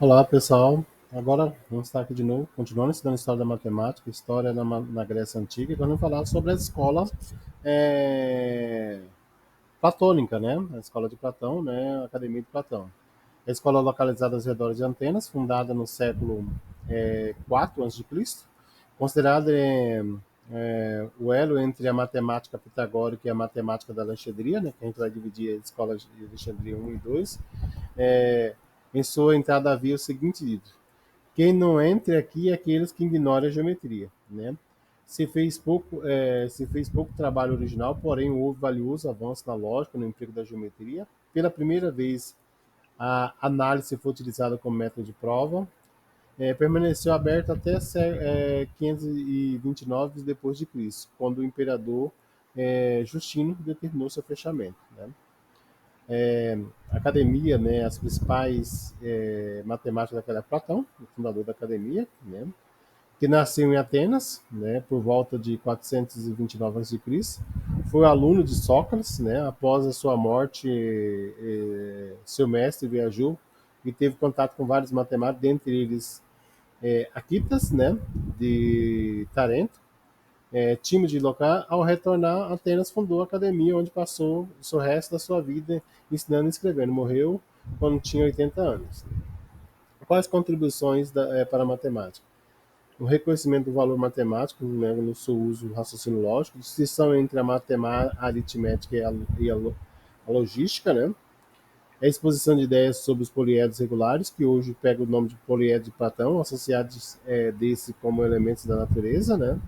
Olá, pessoal. Agora vamos estar aqui de novo, continuando estudando história da matemática, história na Grécia Antiga, e vamos falar sobre a escola é, platônica, né? A escola de Platão, né? A Academia de Platão. A escola localizada aos redores de Atenas, fundada no século IV a.C., considerada o elo entre a matemática pitagórica e a matemática da Alexandria, né? Que a gente vai dividir a escola de Alexandria 1 e 2. É, em sua entrada havia o seguinte dito: quem não entre aqui é aqueles que ignoram a geometria, né? Se fez pouco trabalho original, porém houve valioso avanço na lógica, no emprego da geometria. Pela primeira vez, a análise foi utilizada como método de prova. Permaneceu aberta até 529 depois de Cristo, quando o imperador Justino determinou seu fechamento, né? A academia, né, as principais matemáticas daquela época, Platão, o fundador da academia, né, que nasceu em Atenas, né, por volta de 429 a.C., foi aluno de Sócrates, né, após a sua morte, seu mestre viajou e teve contato com vários matemáticos, dentre eles Aquitas, né, de Tarento, time de local. Ao retornar, Atenas fundou a academia, onde passou o seu resto da sua vida ensinando e escrevendo. Morreu quando tinha 80 anos. Quais contribuições para a matemática? O reconhecimento do valor matemático, né, no seu uso do raciocínio lógico, distinção entre a matemática, a aritmética a logística, né? A exposição de ideias sobre os poliedros regulares, que hoje pega o nome de poliedro de Platão, associados desse como elementos da natureza, né?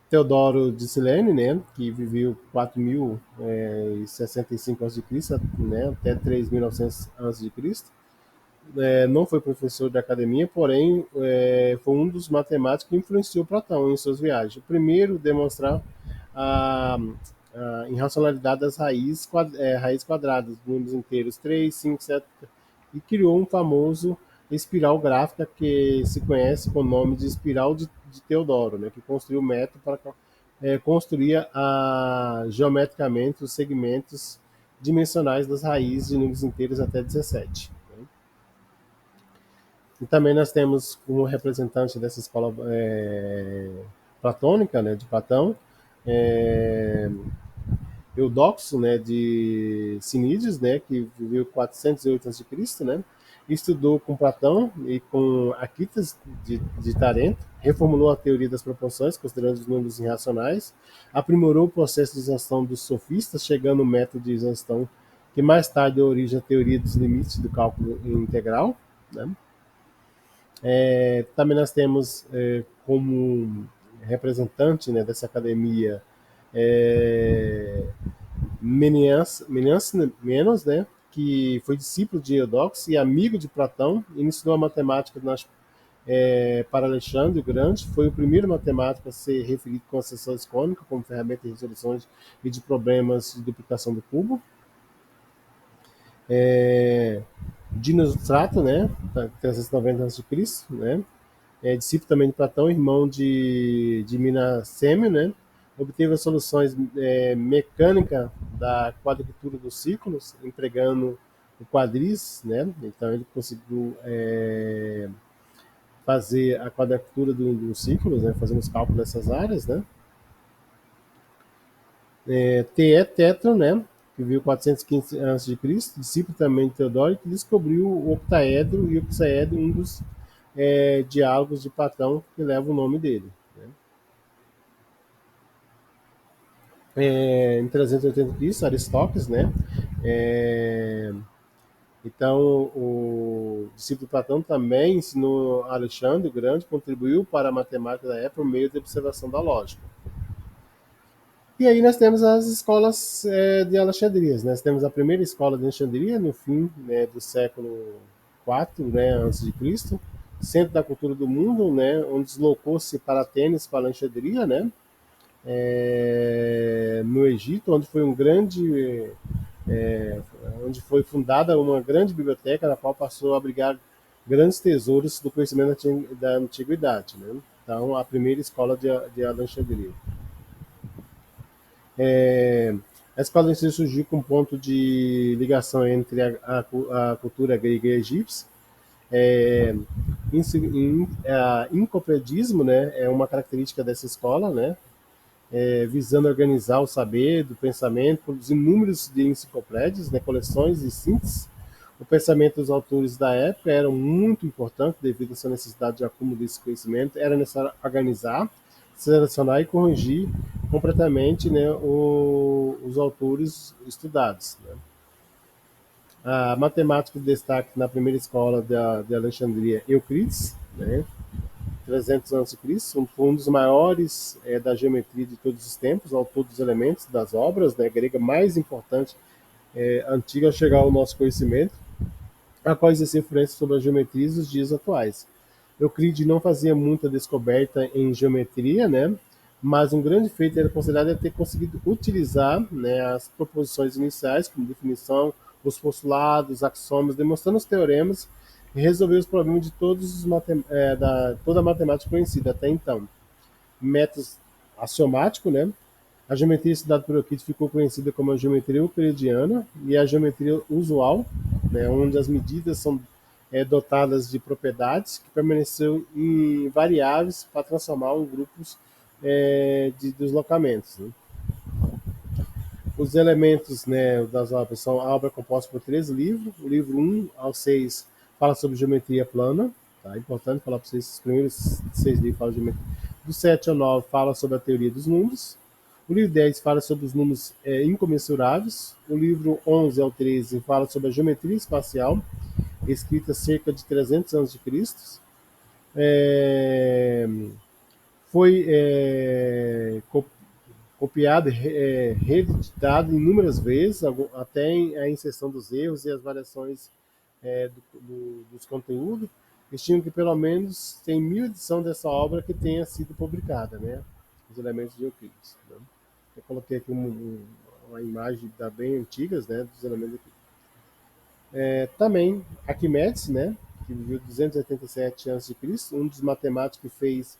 Teodoro de Silene, né, que viveu 4.065 a.C., né, até 3.900 a.C., não foi professor da academia, porém foi um dos matemáticos que influenciou Platão em suas viagens. O primeiro a demonstrar a, a irracionalidade das raízes quadradas, números inteiros 3, 5, 7, e criou um famoso espiral gráfica que se conhece com o nome de espiral de Teodoro, né, que construiu o método para construir geometricamente os segmentos dimensionais das raízes de números inteiros até 17. Né? E também nós temos como representante dessa escola platônica, né, de Platão, é, Eudoxo, né, de Cinídeos, né, que viveu 408 a.C., né, estudou com Platão e com Aquitas de Tarento, reformulou a teoria das proporções, considerando os números irracionais, aprimorou o processo de exaustão dos sofistas, chegando ao método de exaustão que mais tarde deu origem à teoria dos limites do cálculo integral, né. Também nós temos como representante, né, dessa academia Menos, né, que foi discípulo de Eudoxo e amigo de Platão, iniciou a matemática para Alexandre o Grande, foi o primeiro matemático a ser referido com a seção cônica como ferramenta de resoluções e de problemas de duplicação do cubo. Dinostrato, né, 390 a.C., né, discípulo também de Platão, irmão de Minacêmio, né, obteve as soluções mecânica da quadratura dos círculos, empregando o quadris, né, então ele conseguiu fazer a quadratura dos círculos, né, fazendo os cálculos dessas áreas, né. T.E. Tetro, né, que viu 415 a.C., discípulo também de Teodoro, que descobriu o octaedro e o hexaedro, um dos diálogos de Platão que leva o nome dele. Né. Em 380 a.C., Aristóteles, né? É, então, o discípulo Platão também ensinou Alexandre o Grande, contribuiu para a matemática da época por meio da observação da lógica. E aí nós temos as escolas de Alexandria. Nós temos a primeira escola de Alexandria no fim, né, do século IV, né, antes de Cristo, centro da cultura do mundo, né, onde deslocou-se para Atenas, para Alexandria, né, no Egito, onde foi onde foi fundada uma grande biblioteca, na qual passou a abrigar grandes tesouros do conhecimento da antiguidade, né? Então, a primeira escola de Alexandria. A escola de ensino surgiu como ponto de ligação entre a cultura grega e egípcia. É, enciclopedismo, né, é uma característica dessa escola, né, visando organizar o saber do pensamento, produzir números de enciclopédias, né, coleções e síntese. O pensamento dos autores da época era muito importante devido à sua necessidade de acúmulo desse conhecimento. Era necessário organizar, selecionar e corrigir completamente, né, os autores estudados. Né. A matemática de destaque na primeira escola de Alexandria, Euclides, né, 300 a.C., foi um dos maiores da geometria de todos os tempos, autor dos elementos das obras, né, grega mais importante antiga a chegar ao nosso conhecimento, a qual exerceu influência sobre a geometria dos dias atuais. Euclides não fazia muita descoberta em geometria, né, mas um grande feito era considerado ter conseguido utilizar, né, as proposições iniciais como definição, os postulados, axiomas, demonstrando os teoremas e resolver os problemas de toda a matemática conhecida até então. Métodos axiomático, né? A geometria estudada por Euclides ficou conhecida como a geometria euclidiana e a geometria usual, né, onde as medidas são dotadas de propriedades que permaneceram invariáveis para transformar em grupos de deslocamentos. Né. Os elementos, né, das obras são a obra composta por 13 livros. O livro 1 ao 6 fala sobre geometria plana. Tá? É importante falar para vocês, os primeiros 6 livros falam de geometria. Do 7 ao 9 fala sobre a teoria dos números. O livro 10 fala sobre os números incomensuráveis. O livro 11 ao 13 fala sobre a geometria espacial, escrita cerca de 300 anos de Cristo. É, foi copiado e reeditado inúmeras vezes, até a inserção dos erros e as variações dos conteúdos. Estimam que pelo menos tem 1000 edições dessa obra que tenha sido publicada, né? Os elementos de Euclides. Né? Eu coloquei aqui uma imagem da bem antigas, né, dos elementos de Euclides. Também Arquimedes, né, que viveu 287 a.C., um dos matemáticos que fez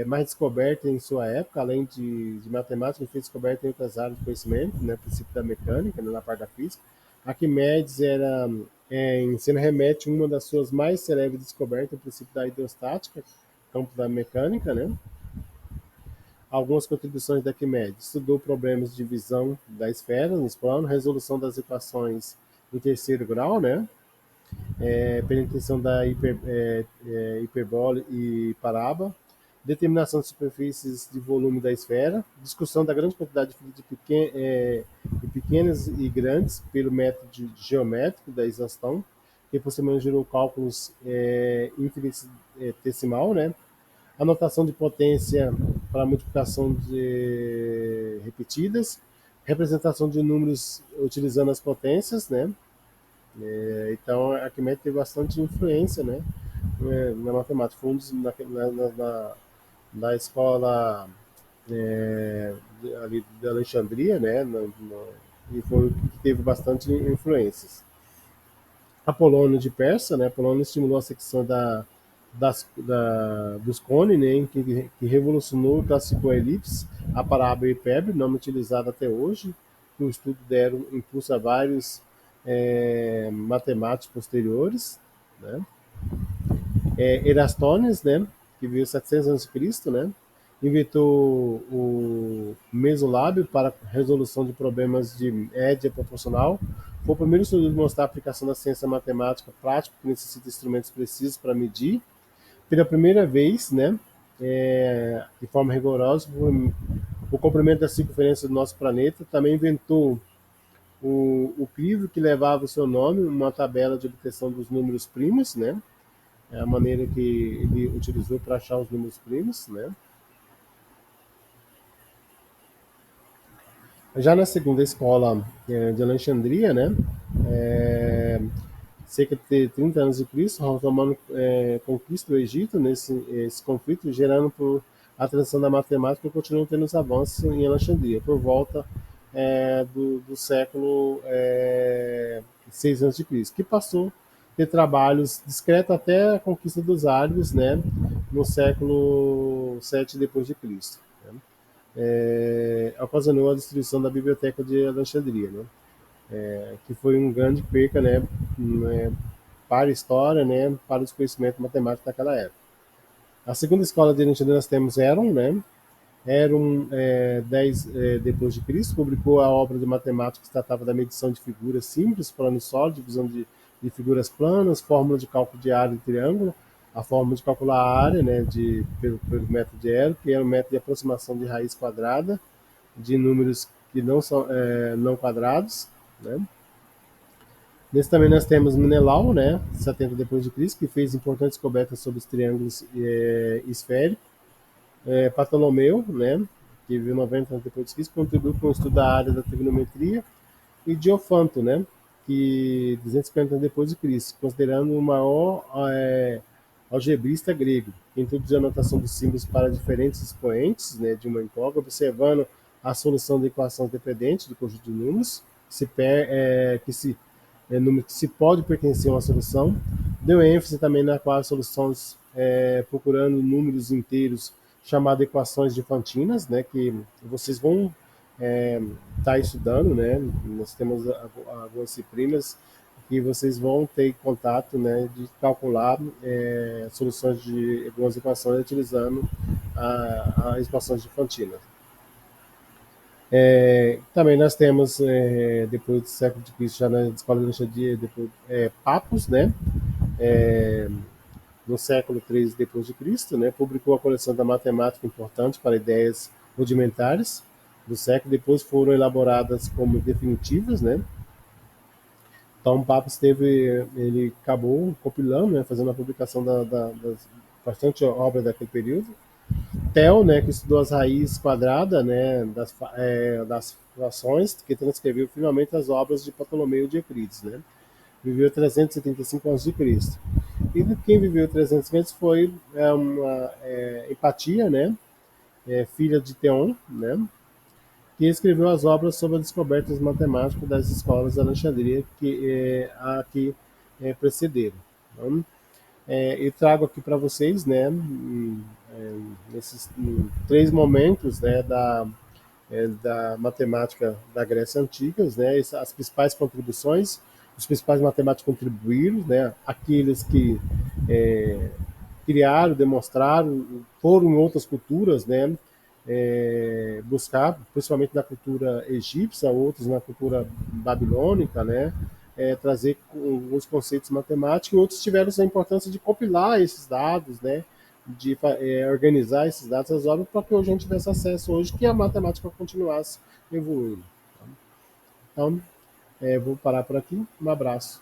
mais descoberta em sua época, além de matemática, ele fez descoberta em outras áreas de conhecimento, né, princípio da mecânica, né, na parte da física. Arquimedes era, em sendo remete uma das suas mais célebres descobertas, o princípio da hidrostática, campo da mecânica, né? Algumas contribuições da Arquimedes: estudou problemas de divisão da esfera nos planos, resolução das equações em terceiro grau, né? Penetração da hiperbólica e parábola, determinação de superfícies de volume da esfera, discussão da grande quantidade de pequenas e grandes pelo método geométrico da exaustão, que posteriormente gerou cálculos infinitesimal, né? Anotação de potência para multiplicação de repetidas, representação de números utilizando as potências, né? Então, a Arquimedes teve bastante influência, né, na matemática. Foi um dos, na escola ali de Alexandria, né, e foi o que teve bastante influências. Apolônio de Persa, né, Apolônio estimulou a secção dos cones, né, que revolucionou e classificou a elipse, a parábola e a hipérbole, nome utilizado até hoje, que o estudo deram impulso a vários matemáticos posteriores, né? Erastones, né, que viveu 700 a.C., né, inventou o mesolábio para resolução de problemas de média proporcional. Foi o primeiro estudo de mostrar a aplicação da ciência matemática prática, que necessita de instrumentos precisos para medir. Pela primeira vez, né, de forma rigorosa, o comprimento da circunferência do nosso planeta. Também inventou o crivo que levava o seu nome, uma tabela de obtenção dos números primos, né? É a maneira que ele utilizou para achar os números primos, né? Já na segunda escola de Alexandria, né? É, cerca de 30 anos de Cristo, os romanos conquistam o Egito nesse esse conflito, gerando por a transição da matemática, que continua tendo os avanços em Alexandria, por volta do século 6 a.C., que passou a ter trabalhos discretos até a conquista dos árabes, né, no século 7 depois de Cristo. Né. ocasionou a destruição da Biblioteca de Alexandria, né? Que foi um grande perca, né, para a história, né, para os conhecimentos matemáticos daquela época. A segunda escola de Alexandria nós temos Heron, né? Heron, 10 depois de Cristo, publicou a obra de matemática que tratava da medição de figuras simples, plano e sólido, divisão de figuras planas, fórmula de cálculo de área de triângulo, a forma de calcular a área, né, pelo método de Heron, que é um método de aproximação de raiz quadrada de números que não são não quadrados, né? Nesse também nós temos Menelau, né, 70 depois de Cristo, que fez importantes descobertas sobre os triângulos esféricos. Ptolomeu, né, que viveu 90 anos depois de Cristo, contribuiu com o estudo da área da trigonometria, e Diofanto, né, que 250 anos depois de Cristo, considerando o maior algebrista grego, que introduziu a anotação dos símbolos para diferentes expoentes, né, de uma incógnita, observando a solução da equação dependente do conjunto de números, número que se pode pertencer a uma solução. Deu ênfase também na qual as soluções procurando números inteiros, chamado equações de Fantinas, né, que vocês vão estar estudando, né? Nós temos algumas disciplinas que vocês vão ter contato, né, de calcular soluções de algumas equações utilizando as equações de Fantina. Também nós temos, depois do século de Cristo, já na escola de Alexandria, depois, Papos, né? No século III depois de Cristo, né? Publicou a coleção da matemática importante para ideias rudimentares do século. Depois foram elaboradas como definitivas, né? Então, o Papa ele acabou compilando, né, fazendo a publicação das bastante obra daquele período. Theo, né, que estudou as raízes quadradas, né, das frações, que transcreveu finalmente as obras de Ptolomeu de Euclides, né. Viveu 375 a.C. E quem viveu 350 foi uma Hipatia, né, filha de Theon, né, que escreveu as obras sobre as descobertas matemáticas das escolas de Alexandria que precederam. Então, eu trago aqui para vocês, né, nesses três momentos, né, da matemática da Grécia Antiga, né, as principais contribuições, os principais matemáticos contribuíram, né, aqueles que criaram, demonstraram, foram em outras culturas, né, buscar, principalmente na cultura egípcia, outros na cultura babilônica, né, trazer alguns conceitos matemáticos, e outros tiveram a importância de compilar esses dados, né, de organizar esses dados, as obras, para que hoje a gente tivesse acesso hoje, que a matemática continuasse evoluindo. Então, vou parar por aqui. Um abraço.